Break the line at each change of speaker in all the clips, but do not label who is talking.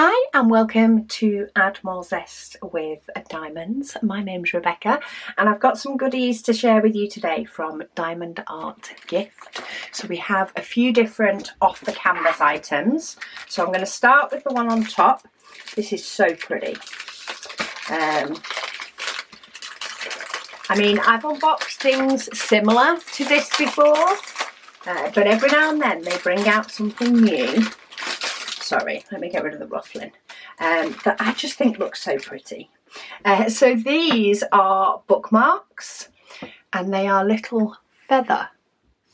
Hi and welcome to Add More Zest with Diamonds. My name's Rebecca and I've got some goodies to share with you today from Diamond Art Gift. So we have a few different off the canvas items. So I'm going to start with the one on top. This is so pretty. I mean, I've unboxed things similar to this before, but every now and then they bring out something new. Sorry, let me get rid of the ruffling, that I just think looks so pretty. So these are bookmarks and they are little feather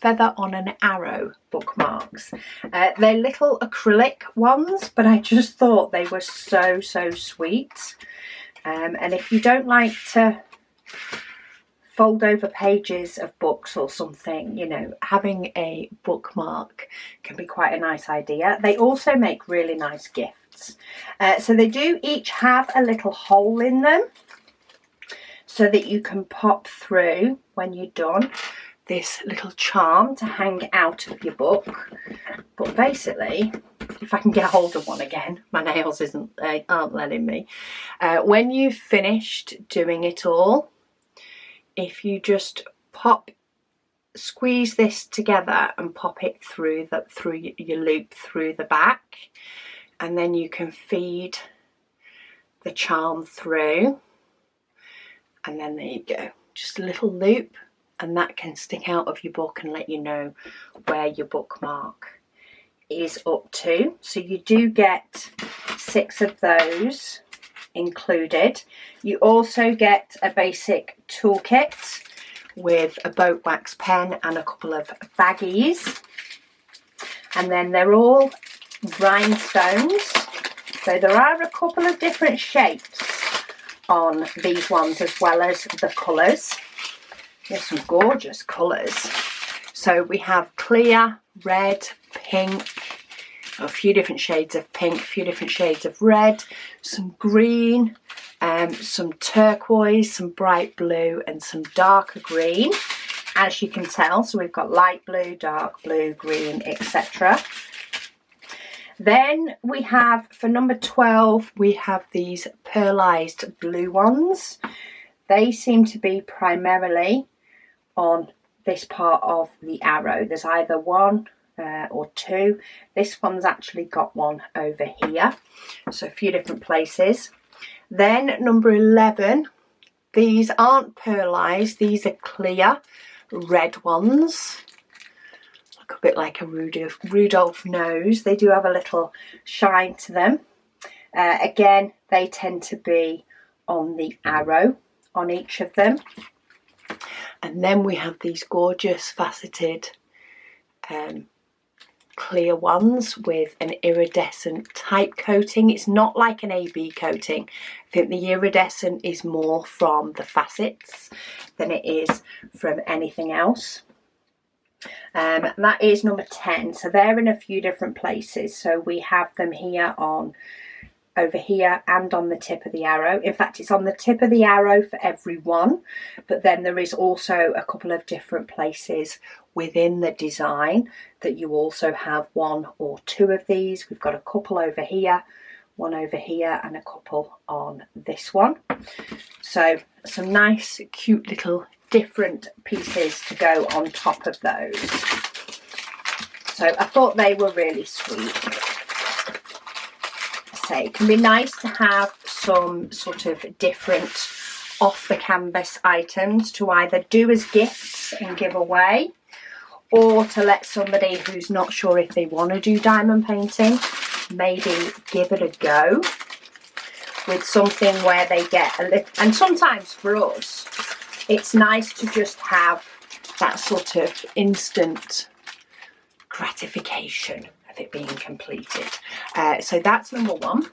on an arrow bookmarks. They're little acrylic ones, but I just thought they were so sweet. And if you don't like to fold over pages of books or something, you know, having a bookmark can be quite a nice idea. They also make really nice gifts. So they do each have a little hole in them so that you can pop through when you're done this little charm to hang out of your book. But basically, if I can get hold of one again, my nails aren't letting me. When you've finished doing it all, if you just squeeze this together and pop it through your loop through the back, and then you can feed the charm through, and then there you go, just a little loop, and that can stick out of your book and let you know where your bookmark is up to. So you do get 6 of those included. You also get a basic toolkit with a boat wax pen and a couple of baggies, and then they're all rhinestones. So there are a couple of different shapes on these ones as well as the colours. There's some gorgeous colours. So we have clear, red, pink, a few different shades of pink, a few different shades of red, some green, some turquoise, some bright blue and some darker green, as you can tell. So we've got light blue, dark blue, green, etc. Then we have, for number 12, we have these pearlized blue ones. They seem to be primarily on this part of the arrow. There's either one or 2. This one's actually got one over here, so a few different places. Then number 11, these aren't pearlized, these are clear red ones, look a bit like a Rudolph nose. They do have a little shine to them. Again, they tend to be on the arrow on each of them. And then we have these gorgeous faceted clear ones with an iridescent type coating. It's not like an AB coating. I think the iridescent is more from the facets than it is from anything else. That is number 10. So they're in a few different places. So we have them here over here and on the tip of the arrow. In fact, it's on the tip of the arrow for every one, but then there is also a couple of different places within the design that you also have 1 or 2 of these. We've got a couple over here, one over here, and a couple on this one. So some nice cute little different pieces to go on top of those. So I thought they were really sweet. Say, it can be nice to have some sort of different off the canvas items to either do as gifts and give away, or to let somebody who's not sure if they want to do diamond painting maybe give it a go with something where they get a little. And sometimes for us it's nice to just have that sort of instant gratification of it being completed. So that's number 1.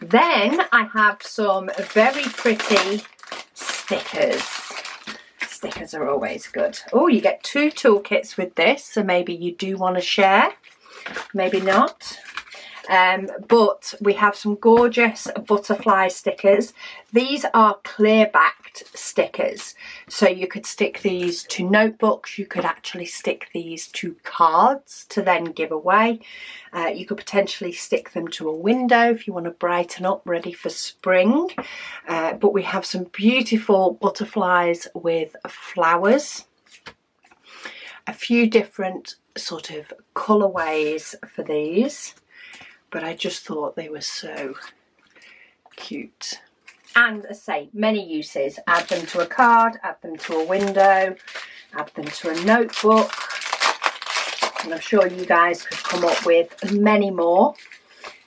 Then I have some very pretty stickers. Stickers are always good. Oh, you get 2 toolkits with this, so maybe you do want to share, maybe not. But we have some gorgeous butterfly stickers. These are clear backed stickers, so you could stick these to notebooks, you could actually stick these to cards to then give away. You could potentially stick them to a window if you want to brighten up, ready for spring. But we have some beautiful butterflies with flowers, a few different sort of colourways for these, but I just thought they were so cute. And as I say, many uses. Add them to a card, add them to a window, add them to a notebook, and I'm sure you guys could come up with many more.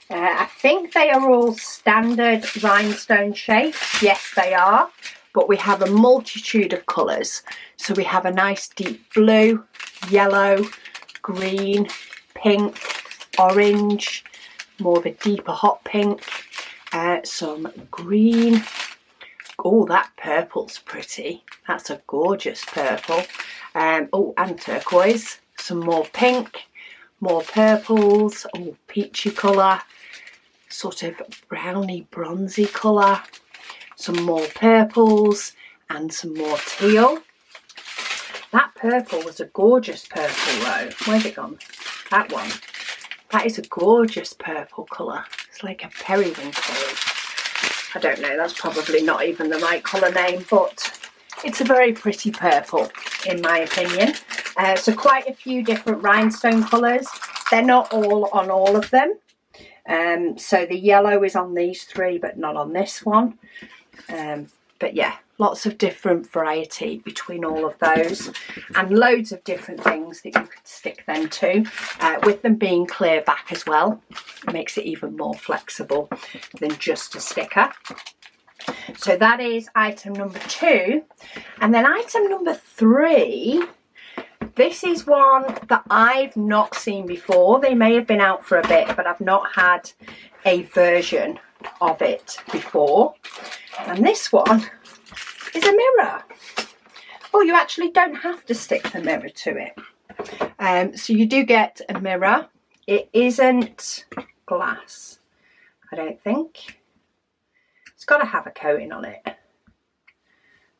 I think they are all standard rhinestone shapes. Yes, they are, but we have a multitude of colours. So we have a nice deep blue, yellow, green, pink, orange, more of a deeper hot pink, some green. Oh, that purple's pretty. That's a gorgeous purple. Oh, and turquoise. Some more pink, more purples. Oh, peachy colour, sort of browny bronzy colour. Some more purples and some more teal. That purple was a gorgeous purple though. Where's it gone? That one. That is a gorgeous purple colour. It's like a periwinkle. I don't know, that's probably not even the right colour name, but it's a very pretty purple in my opinion. So quite a few different rhinestone colours. They're not all on all of them. So the yellow is on these three but not on this one. But yeah, lots of different variety between all of those, and loads of different things that you could stick them to, with them being clear back as well. It makes it even more flexible than just a sticker. So that is item number 2. And then item number 3, this is one that I've not seen before. They may have been out for a bit, but I've not had a version of it before. And this one is a mirror. Well, you actually don't have to stick the mirror to it. So you do get a mirror. It isn't glass, I don't think. It's got to have a coating on it.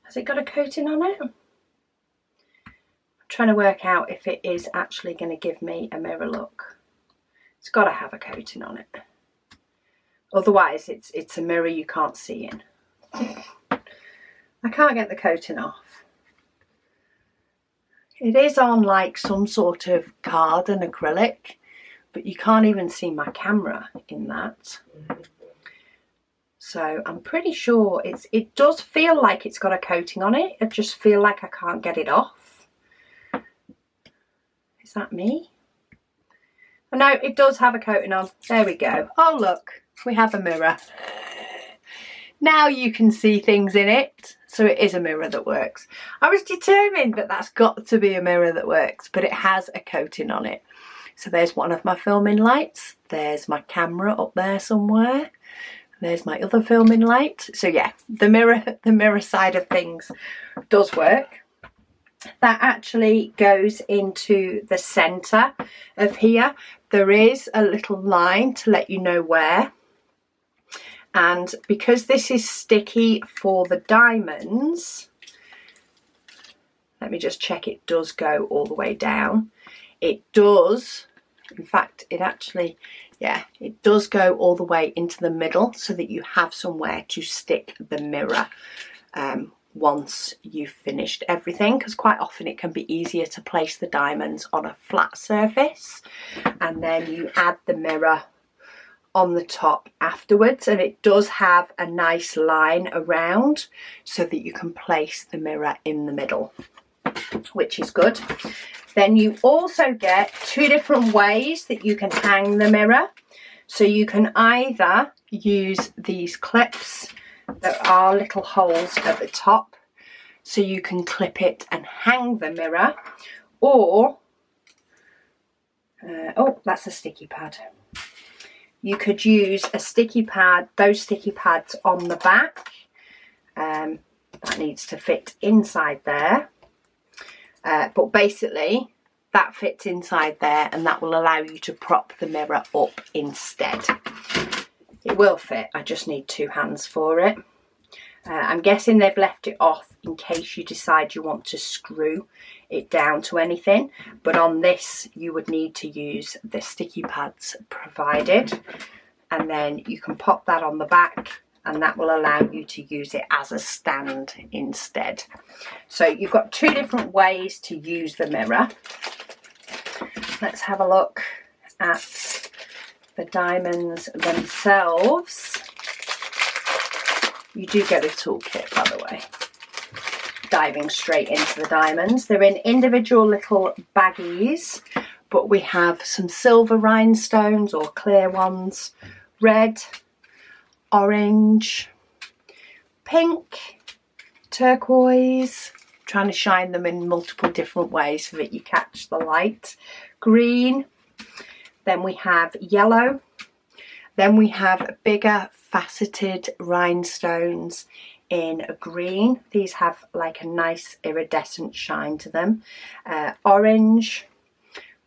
Has it got a coating on it? I'm trying to work out if it is actually going to give me a mirror look. It's got to have a coating on it. Otherwise, it's a mirror you can't see in. I can't get the coating off. It is on like some sort of card and acrylic, but you can't even see my camera in that. So I'm pretty sure it does feel like it's got a coating on it. I just feel like I can't get it off. Is that me? Oh, no, it does have a coating on. There we go. Oh, look, we have a mirror. Now you can see things in it. So it is a mirror that works. I was determined that that's got to be a mirror that works, but it has a coating on it. So there's one of my filming lights. There's my camera up there somewhere. There's my other filming light. So yeah, the mirror side of things does work. That actually goes into the centre of here. There is a little line to let you know where. And because this is sticky for the diamonds, let me just check it does go all the way down. It does. In fact, it actually, yeah, it does go all the way into the middle so that you have somewhere to stick the mirror once you've finished everything, because quite often it can be easier to place the diamonds on a flat surface and then you add the mirror on the top afterwards. And it does have a nice line around so that you can place the mirror in the middle, which is good. Then you also get 2 different ways that you can hang the mirror. So you can either use these clips that are little holes at the top, so you can clip it and hang the mirror, or oh, that's a sticky pad. You could use a sticky pad, those sticky pads on the back. That needs to fit inside there. But basically, that fits inside there, and that will allow you to prop the mirror up instead. It will fit, I just need 2 hands for it. I'm guessing they've left it off in case you decide you want to screw it down to anything, but on this you would need to use the sticky pads provided, and then you can pop that on the back and that will allow you to use it as a stand instead. So you've got 2 different ways to use the mirror. Let's have a look at the diamonds themselves. You do get a toolkit, by the way. Diving straight into the diamonds. They're in individual little baggies, but we have some silver rhinestones or clear ones, red, orange, pink, turquoise. I'm trying to shine them in multiple different ways so that you catch the light. Green. Then we have yellow. Then we have bigger faceted rhinestones in green. These have like a nice iridescent shine to them. Orange,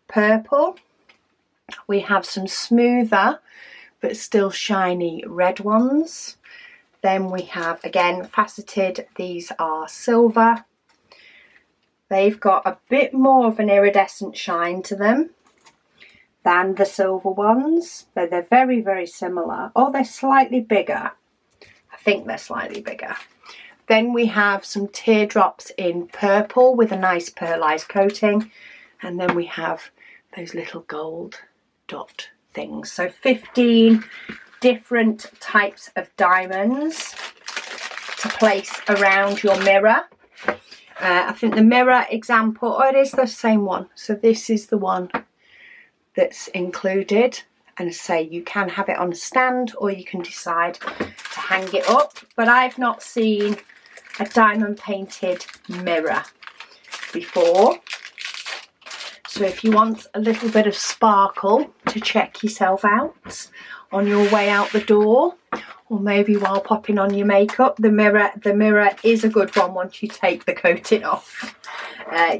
purple. We have some smoother but still shiny red ones. Then we have, again, faceted. These are silver. They've got a bit more of an iridescent shine to them than the silver ones. They're very, very similar. Oh, they're slightly bigger. I think they're slightly bigger. Then we have some teardrops in purple with a nice pearlized coating. And then we have those little gold dot things. So 15 different types of diamonds to place around your mirror. I think the mirror example, oh, it is the same one. So this is the one that's included, and say you can have it on a stand or you can decide to hang it up, but I've not seen a diamond painted mirror before. So if you want a little bit of sparkle to check yourself out on your way out the door, or maybe while popping on your makeup, the mirror is a good one once you take the coating off.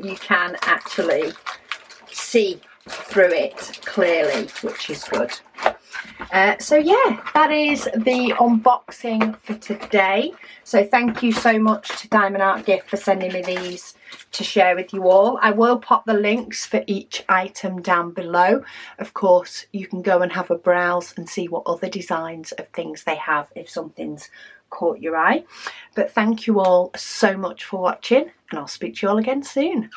You can actually see through it clearly, which is good. So yeah, that is the unboxing for today. So thank you so much to Diamond Art Gift for sending me these to share with you all. I will pop the links for each item down below. Of course, you can go and have a browse and see what other designs of things they have if something's caught your eye. But thank you all so much for watching, and I'll speak to you all again soon.